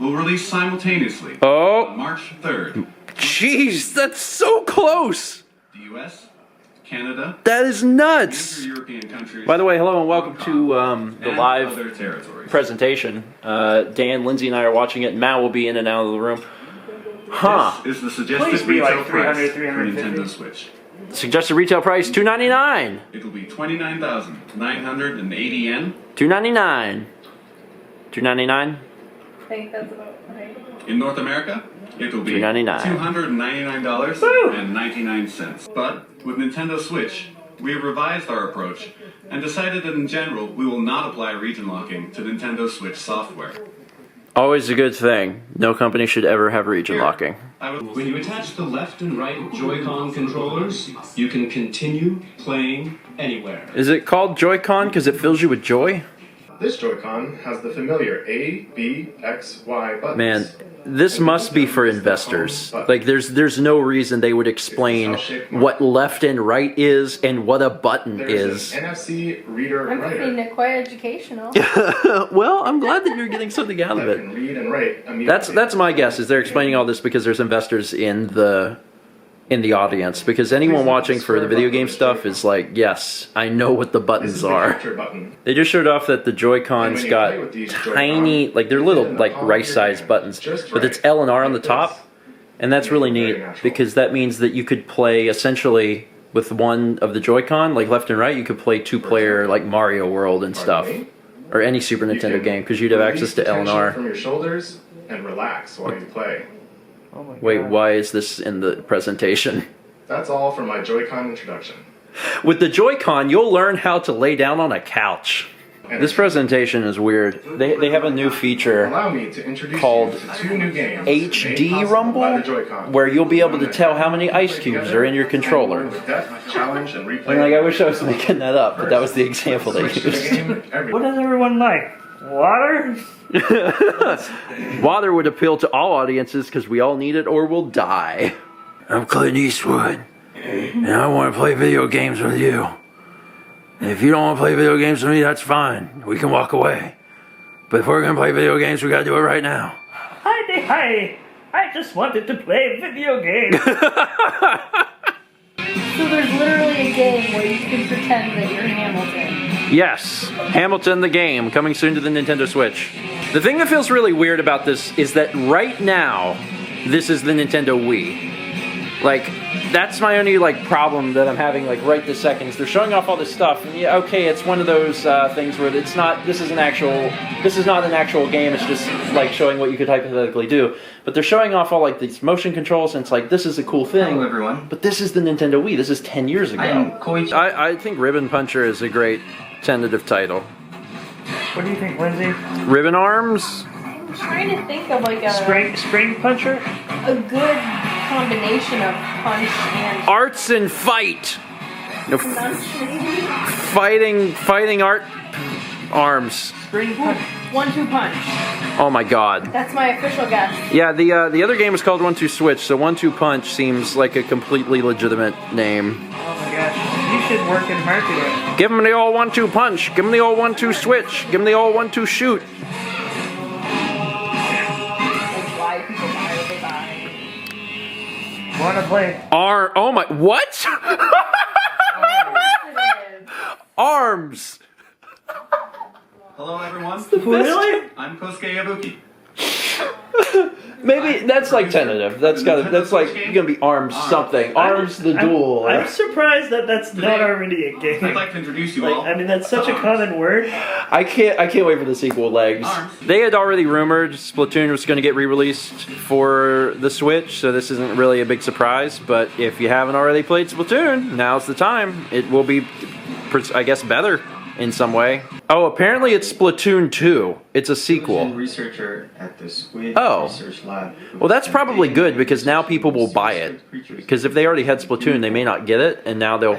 will release simultaneously on March 3rd. Jeez, that's so close! The US, Canada, that is nuts! European countries. By the way, hello and welcome to the live presentation. Dan, Lindsey, and I are watching it, and Matt will be in and out of the room. Huh. This is the suggested retail price for Nintendo Switch. Suggested retail price, $299. It'll be 29,980 yen. $299. $299. I think that's about right. In North America, it'll be $299.99. But with Nintendo Switch, we have revised our approach and decided that in general we will not apply region locking to Nintendo Switch software. Always a good thing. No company should ever have region locking. When you attach the left and right Joy-Con controllers, you can continue playing anywhere. Is it called Joy-Con because it fills you with joy? This Joy-Con has the familiar A, B, X, Y buttons. Man, this must be for investors. Like, there's no reason they would explain what left and right is and what a button is. An NFC reader I'm writer. finding it quite educational. Well, I'm glad that you're getting something out of that can it. read and write immediately. That's my guess, is they're explaining all this because there's investors in the audience. Because anyone watching for the video game stuff is like, yes, I know what the buttons are. They just showed off that the Joy-Cons got tiny, like they're little, like rice-sized buttons, but it's L and R on the top, and that's really neat because that means that you could play essentially with one of the Joy-Con, like left and right, you could play two-player like Mario World and stuff, or any Super Nintendo game because you'd have access to L and R. From your shoulders and relax while you play. Oh my God. Wait, why is this in the presentation? That's all for my Joy-Con introduction. With the Joy-Con, you'll learn how to lay down on a couch. This presentation is weird. They have a new feature Allow me to introduce called you to 2 new games HD made possible Rumble, by the Joy-Con. where you'll be able to tell how many ice cubes are in your controller. With depth, challenge, and replay. And like, I wish I was making that up, but that was the example they Switch to the used. game every- What does everyone like? Water? Water would appeal to all audiences because we all need it or we'll die. I'm Clint Eastwood, and I want to play video games with you. And if you don't want to play video games with me, that's fine. We can walk away. But if we're going to play video games, we got to do it right now. Hi, I just wanted to play video games. So there's literally a game where you can pretend that you're Hamilton. Yes, Hamilton the game, coming soon to the Nintendo Switch. The thing that feels really weird about this is that right now, this is the Nintendo Wii. Like, that's my only like problem that I'm having like right this second is they're showing off all this stuff. And yeah, okay, it's one of those things where it's not. This is not an actual game. It's just like showing what you could hypothetically do. But they're showing off all like these motion controls, and it's like this is a cool thing. Hello, everyone. But this is the Nintendo Wii. This is 10 years ago. I am Koichi. I think Ribbon Puncher is a great tentative title. What do you think, Lindsay? Ribbon Arms. I'm trying to think of like a Spring puncher? a good combination of punch and Arts and Fight. No, punch, maybe. fighting art arms. Spring punch. 1-2 punch. Oh my god. That's my official guess. Yeah, the other game is called 1-2 Switch, so 1-2 Punch seems like a completely legitimate name. Oh my gosh. You should work in marketing. Give them the old 1-2 Punch. Give them the old 1-2 Switch. Give them the old 1-2 Shoot. Like why people buy what they buy. Wanna play? Oh my, what? Arms. Hello everyone. Really? I'm Kosuke Yabuki. Maybe that's like tentative. That's like gonna be Arms something. Arms the Duel. I'm surprised that that's not already a game. I'd like to introduce you Like, all. I mean, that's such a common word. I can't wait for the sequel, Legs. They had already rumored Splatoon was going to get re-released for the Switch, so this isn't really a big surprise. But if you haven't already played Splatoon, now's the time. It will be, I guess, better in some way. Oh, apparently it's Splatoon 2. It's a sequel. Researcher at the Squid Oh. Research Lab. Well, that's probably good because now people will buy it. Because if they already had Splatoon, they may not get it, and now they'll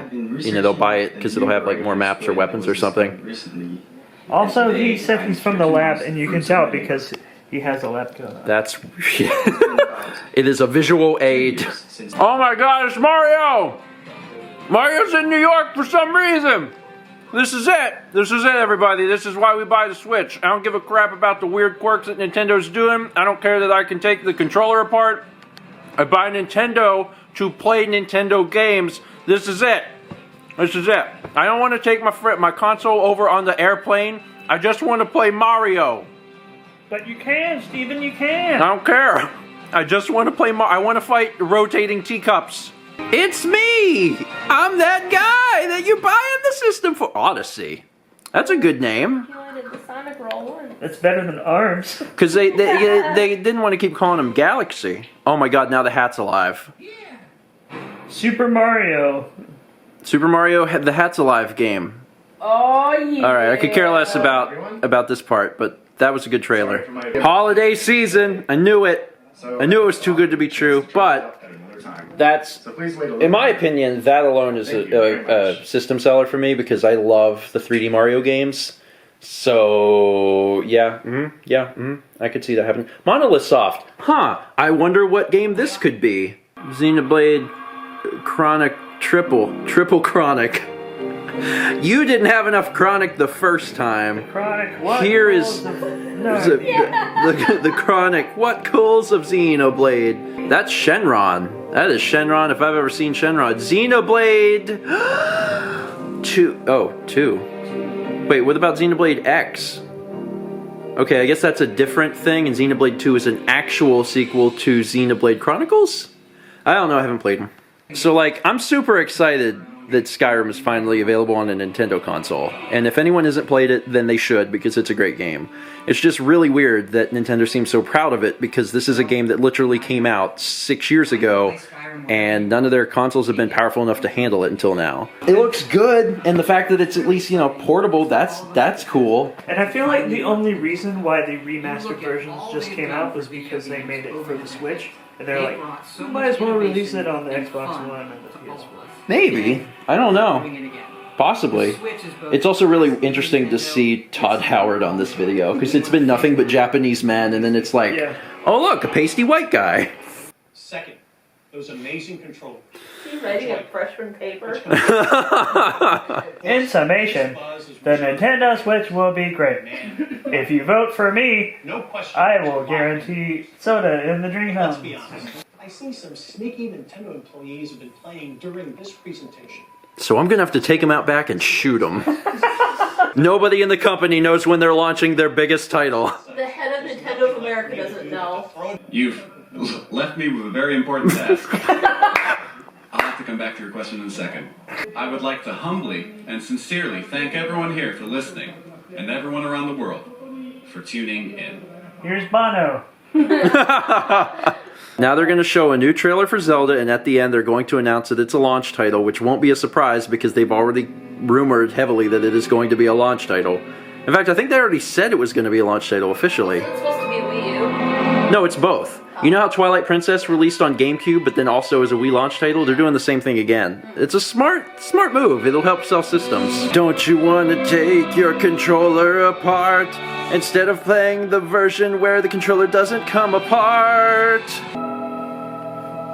buy it because it'll have like more maps or weapons or something. Also, he said he's from the lab, and you can tell because he has a lab coat on. That's it is a visual aid. Oh my God, it's Mario! Mario's in New York for some reason. This is it. This is it, everybody. This is why we buy the Switch. I don't give a crap about the weird quirks that Nintendo's doing. I don't care that I can take the controller apart. I buy Nintendo to play Nintendo games. This is it. This is it. I don't want to take my console over on the airplane. I just want to play Mario. But you can, Steven, you can. I don't care. I just want to play I want to fight rotating teacups. It's me! I'm that guy that you're buying the system for. Odyssey. That's a good name. I did the Sonic roll. It's better than ARMS. Because they didn't want to keep calling him Galaxy. Oh my god, now the hat's alive. Super Mario. Super Mario, the hat's alive game. Oh yeah. Alright, I could care less about this part, but that was a good trailer. Holiday season, I knew it. I knew it was too good to be true, but that's, in my opinion, that alone is a system seller for me because I love the 3D Mario games. So, yeah, I could see that happening. Monolith Soft, I wonder what game this could be. Xenoblade Chronic Triple Chronic. You didn't have enough Chronic the first time. Chronic, what? Here is the Chronic. What cools of Xenoblade? That's Shenron. That is Shenron if I've ever seen Shenron. Xenoblade 2. Oh, 2. Wait, what about Xenoblade X? Okay, I guess that's a different thing, and Xenoblade 2 is an actual sequel to Xenoblade Chronicles? I don't know, I haven't played them. So, like, I'm super excited that Skyrim is finally available on a Nintendo console. And if anyone hasn't played it, then they should, because it's a great game. It's just really weird that Nintendo seems so proud of it, because this is a game that literally came out 6 years ago, and none of their consoles have been powerful enough to handle it until now. It looks good, and the fact that it's at least, you know, portable, that's cool. And I feel like the only reason why the remastered versions just came out was because they made it for the Switch. And they're like, might as well release it on the Xbox One and the PS4. Maybe. I don't know. Possibly. It's also really interesting to see Todd Howard on this video, because it's been nothing but Japanese men, and then it's like, oh look, a pasty white guy. Second, those amazing controllers. You writing a freshman paper? In summation, the Nintendo Switch will be great. If you vote for me, No question. I will guarantee soda in the Dream Let's House. be honest. I see some sneaky Nintendo employees have been playing during this presentation. So I'm gonna have to take him out back and shoot him. Nobody in the company knows when they're launching their biggest title. The head of Nintendo of America doesn't know. You've left me with a very important task. I'll have to come back to your question in a second. I would like to humbly and sincerely thank everyone here for listening, and everyone around the world for tuning in. Here's Bono. Now they're going to show a new trailer for Zelda, and at the end they're going to announce that it's a launch title, which won't be a surprise because they've already rumored heavily that it is going to be a launch title. In fact, I think they already said it was going to be a launch title officially. It's supposed to be Wii U. No, it's both. You know how Twilight Princess released on GameCube, but then also as a Wii launch title? They're doing the same thing again. It's a smart move. It'll help sell systems. Don't you want to take your controller apart instead of playing the version where the controller doesn't come apart?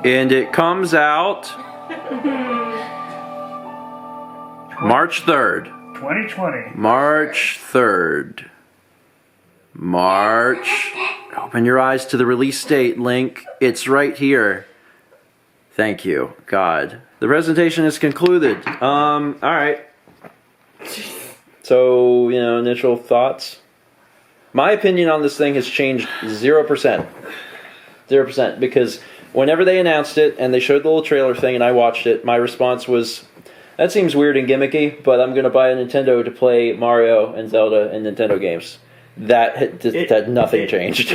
And it comes out March 3rd. 2020. March 3rd. March. Open your eyes to the release date, Link. It's right here. Thank you, God. The presentation is concluded. Alright. So, you know, initial thoughts? My opinion on this thing has changed 0%. 0%, because whenever they announced it and they showed the little trailer thing and I watched it, my response was, that seems weird and gimmicky, but I'm going to buy a Nintendo to play Mario and Zelda and Nintendo games. That nothing changed.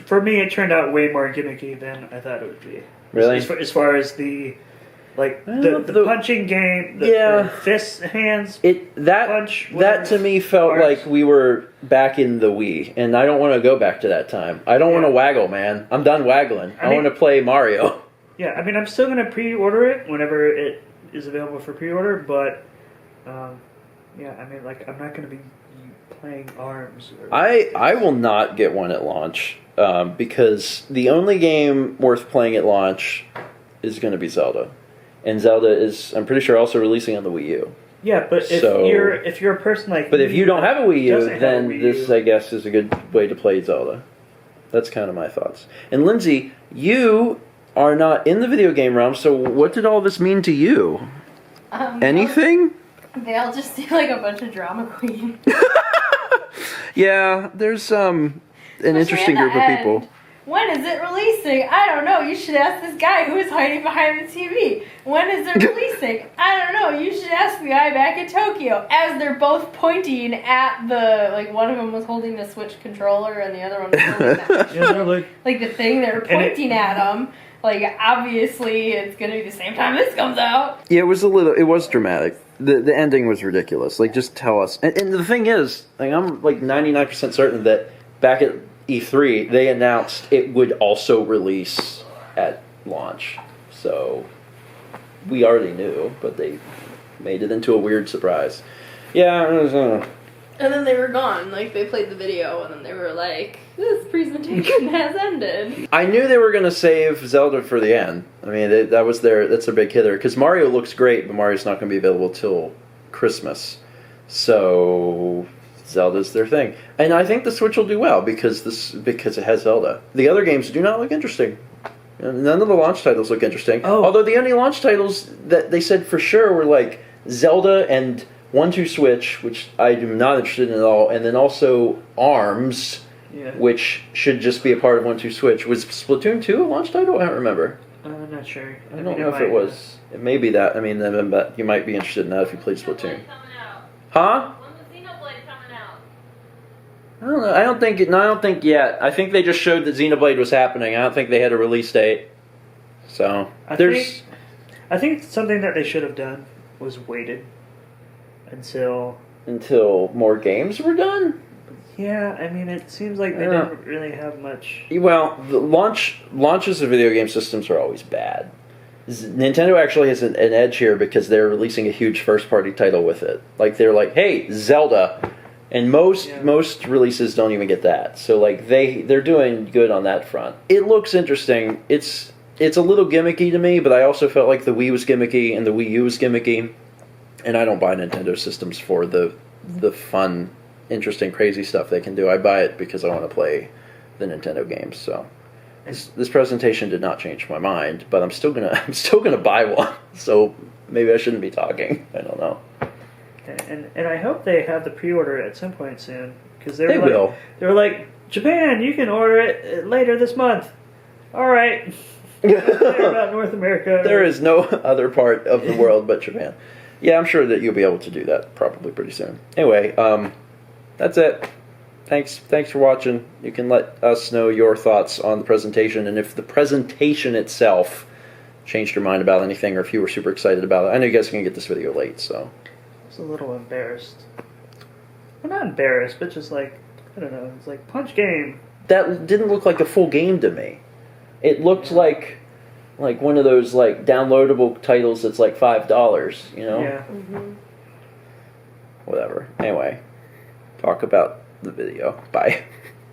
For me, it turned out way more gimmicky than I thought it would be. Really? As far as the the punching game, the fists, hands, punch. That to me felt like we were back in the Wii, and I don't want to go back to that time. I don't want to waggle, man. I'm done waggling. I want to play Mario. Yeah, I mean, I'm still going to pre-order it whenever it is available for pre-order, but yeah, I mean, like, I'm not going to be playing ARMS. I will not get one at launch because the only game worth playing at launch is going to be Zelda. And Zelda is, I'm pretty sure, also releasing on the Wii U. Yeah, but So- if you're a person like But if me you don't have a Wii U, doesn't have a then Wii this, U, I guess, is a good way to play Zelda. That's kind of my thoughts. And Lindsay, you are not in the video game realm, so what did all this mean to you? Anything? They all just seem like a bunch of drama queens. Yeah, there's an interesting Especially group at of the people. end. When is it releasing? I don't know. You should ask this guy who is hiding behind the TV. When is it releasing? I don't know. You should ask the guy back in Tokyo. As they're both pointing at the, like, one of them was holding the Switch controller and the other one was holding that Yeah, they're like the thing they're pointing at them. Like, obviously, it's gonna be the same time this comes out. Yeah, it was dramatic. The ending was ridiculous. Like, just tell us. And the thing is, like, I'm like 99% certain that back at E3, they announced it would also release at launch. So, we already knew, but they made it into a weird surprise. Yeah, it was, And then they were gone. Like, they played the video, and then they were like, this presentation has ended. I knew they were going to save Zelda for the end. I mean, that's their big hitter. Because Mario looks great, but Mario's not going to be available till Christmas. So, Zelda's their thing. And I think the Switch will do well because it has Zelda. The other games do not look interesting. None of the launch titles look interesting. Oh. Although the only launch titles that they said for sure were like Zelda and 1-2 Switch, which I am not interested in at all, and then also ARMS, Yeah. which should just be a part of 1-2 Switch. Was Splatoon 2 a launch title? I don't remember. I'm not sure. I don't know if it was. It may be that. I mean, then you might be interested in that if you played Splatoon. Huh? When's the Xenoblade coming out? I don't know. I don't think yet. I think they just showed that Xenoblade was happening. I don't think they had a release date. So I think something that they should have done was waited until more games were done. Yeah, I mean, it seems like they Yeah. didn't really have much. Well, the launches of video game systems are always bad. Nintendo actually has an edge here because they're releasing a huge first-party title with it. Like they're like, "Hey, Zelda," and most releases don't even get that. So like they're doing good on that front. It looks interesting. It's a little gimmicky to me, but I also felt like the Wii was gimmicky and the Wii U was gimmicky, and I don't buy Nintendo systems for the fun, interesting, crazy stuff they can do. I buy it because I want to play the Nintendo games. So this presentation did not change my mind, but I'm still gonna buy one. So maybe I shouldn't be talking. I don't know. And I hope they have the pre-order at some point soon because They will. They were like, Japan, you can order it later this month. All right. About North America. There is no other part of the world but Japan. Yeah, I'm sure that you'll be able to do that probably pretty soon. Anyway, that's it. Thanks for watching. You can let us know your thoughts on the presentation and if the presentation itself changed your mind about anything or if you were super excited about it. I know you guys can get this video late, so. I was a little embarrassed. Well, not embarrassed, but just like, I don't know, it's like punch game. That didn't look like a full game to me. It looked like one of those like downloadable titles that's like $5, you know? Yeah. Whatever. Anyway, talk about the video. Bye.